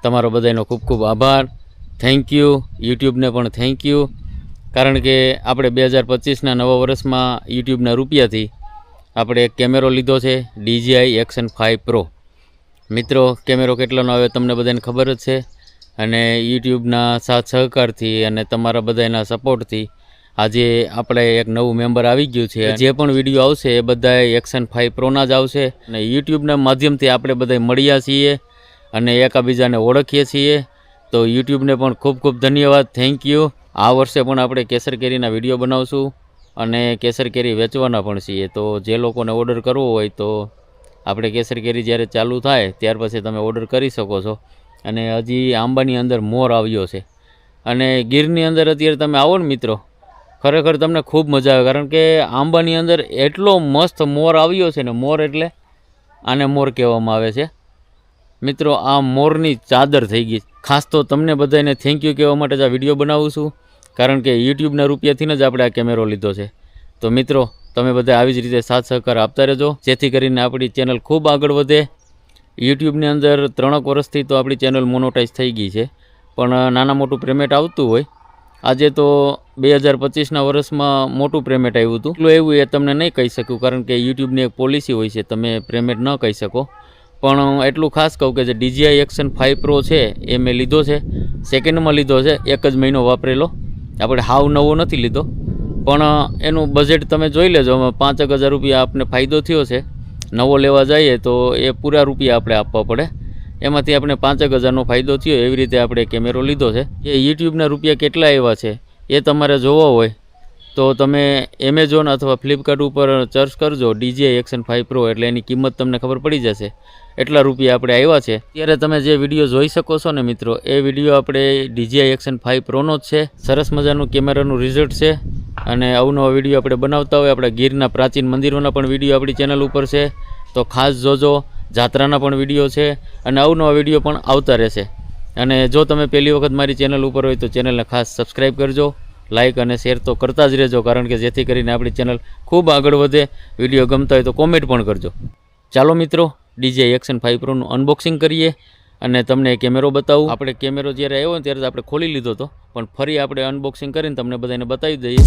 તમારો બધાનો ખૂબ ખૂબ આભાર. Thank you. યુટ્યુબને પણ થેન્ક યુ, કારણ કે આપણે 2025ના નવા વર્ષમાં યુટ્યુબના રૂપિયાથી આપણે એક કેમેરો લીધો છે, DJI Action 5 Pro. મિત્રો, કેમેરો કેટલાનો આવે તમને બધાને ખબર જ છે, અને યુટ્યુબના સાથ સહકારથી અને તમારા બધાના સપોર્ટથી આજે આપણે એક નવું મેમ્બર આવી ગયું છે. જે પણ વિડીયો આવશે એ બધા Action 5 Proના જ આવશે, અને યુટ્યુબના માધ્યમથી આપણે બધા મળ્યા છીએ અને એકાબીજાને ઓળખીએ છીએ. તો યુટ્યુબને પણ ખૂબ ખૂબ ધન્યવાદ. Thank you. આ વર્ષે પણ આપણે કેસર કેરીના વિડીયો બનાવશું અને કેસર કેરી વેચવાના પણ છીએ. તો જે લોકોને ઓર્ડર કરવો હોય તો આપણે કેસર કેરી જ્યારે ચાલુ થાય ત્યાર પછી તમે ઓર્ડર કરી શકો છો. અને હજી આંબાની અંદર મોર આવ્યો છે, અને ગીરની અંદર અત્યારે તમે આવો ને મિત્રો, ખરેખર તમને ખૂબ મજા આવે, કારણ કે આંબાની અંદર એટલો મસ્ત મોર આવ્યો છે ને. મોર એટલે આને મોર કહેવામાં આવે છે મિત્રો. આ મોરની ચાદર થઈ ગઈ. ખાસ તો તમને બધાને થેન્ક યુ કહેવા માટે જ આ વિડીયો બનાવું છું, કારણ કે યુટ્યુબના રૂપિયાથી જ આપણે આ કેમેરો લીધો છે. તો મિત્રો, તમે બધા આવી જ રીતે સાથ સહકાર આપતા રહેજો, જેથી કરીને આપણી ચેનલ ખૂબ આગળ વધે. યુટ્યુબની અંદર 3 વર્ષથી તો આપણી ચેનલ મોનોટાઈઝ થઈ ગઈ છે, પણ નાના મોટું પેમેન્ટ આવતું હોય. આજે તો 2025ના વર્ષમાં મોટું પેમેન્ટ આવ્યું હતું. એટલું એવું એ તમને નહીં કહી શકું, કારણ કે યુટ્યુબની એક પોલિસી હોય છે, તમે પેમેન્ટ ન કહી શકો. પણ એટલું ખાસ કહું કે જે DJI Action 5 Pro છે એ મેં લીધો છે, સેકન્ડમાં લીધો છે, 1 જ મહિનો વાપરેલો. આપણે હાવ નવો નથી લીધો, પણ એનું બજેટ તમે જોઈ લેજો. 5,000 રૂપિયા આપને ફાયદો થયો છે. નવો લેવા જઈએ તો એ પૂરા રૂપિયા આપણે આપવા પડે, એમાંથી આપણે 5,000નો ફાયદો થયો. એવી રીતે આપણે કેમેરો લીધો છે. એ યુટ્યુબના રૂપિયા કેટલા આવ્યા છે એ તમારે જોવા હોય તો તમે એમેઝોન અથવા ફ્લિપકાર્ટ ઉપર સર્ચ કરજો DJI Action 5 Pro, એટલે એની કિંમત તમને ખબર પડી જશે. એટલા રૂપિયા આપણે આવ્યા છે. ત્યારે તમે જે વિડીયો જોઈ શકો છો ને મિત્રો, એ વિડીયો આપણે DJI Action 5 Proનો જ છે. સરસ મજાનું કેમેરાનું રિઝલ્ટ છે, અને અવનવા વિડીયો આપણે બનાવતા હોય. આપણા ગીરના પ્રાચીન મંદિરોના પણ વિડીયો આપણી ચેનલ ઉપર છે, તો ખાસ જોજો. જાત્રાના પણ વિડીયો છે, અને અવનવા વિડીયો પણ આવતા રહેશે. અને જો તમે પહેલી વખત મારી ચેનલ ઉપર હોય તો ચેનલને ખાસ સબસ્ક્રાઈબ કરજો, લાઇક અને શેર તો કરતા જ રહેજો, કારણ કે જેથી કરીને આપણી ચેનલ ખૂબ આગળ વધે. વિડીયો ગમતા હોય તો કોમેન્ટ પણ કરજો. ચાલો મિત્રો, DJI Action 5 Proનું અનબોક્સિંગ કરીએ અને તમને કેમેરો બતાવું. આપણે કેમેરો જ્યારે આવ્યો ને ત્યારે આપણે ખોલી લીધો હતો, પણ ફરી આપણે અનબોક્સિંગ કરીને તમને બધાને બતાવી દઈએ.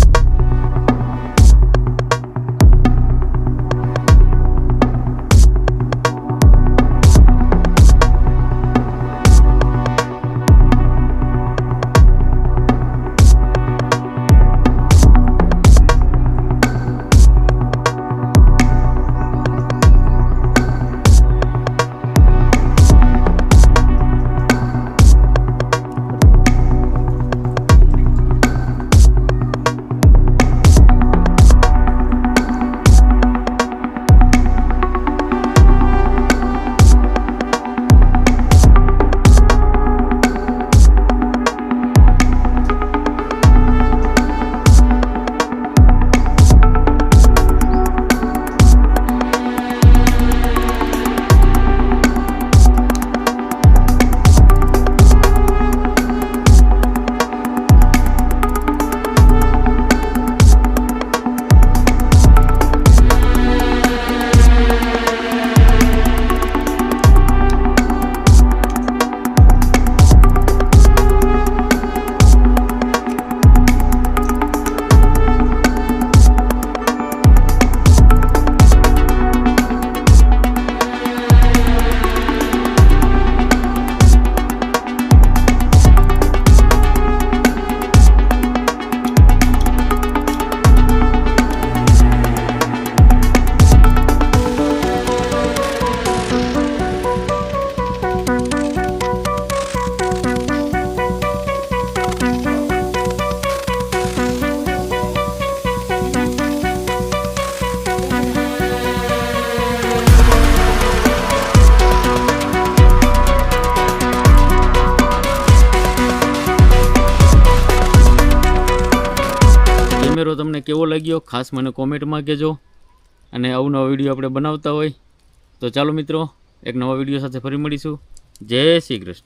કેમેરો તમને કેવો લાગ્યો ખાસ મને કોમેન્ટમાં કહેજો, અને અવનવા વિડીયો આપણે બનાવતા હોય તો ચાલો મિત્રો, એક નવા વિડીયો સાથે ફરી મળીશું. જય શ્રી કૃષ્ણ.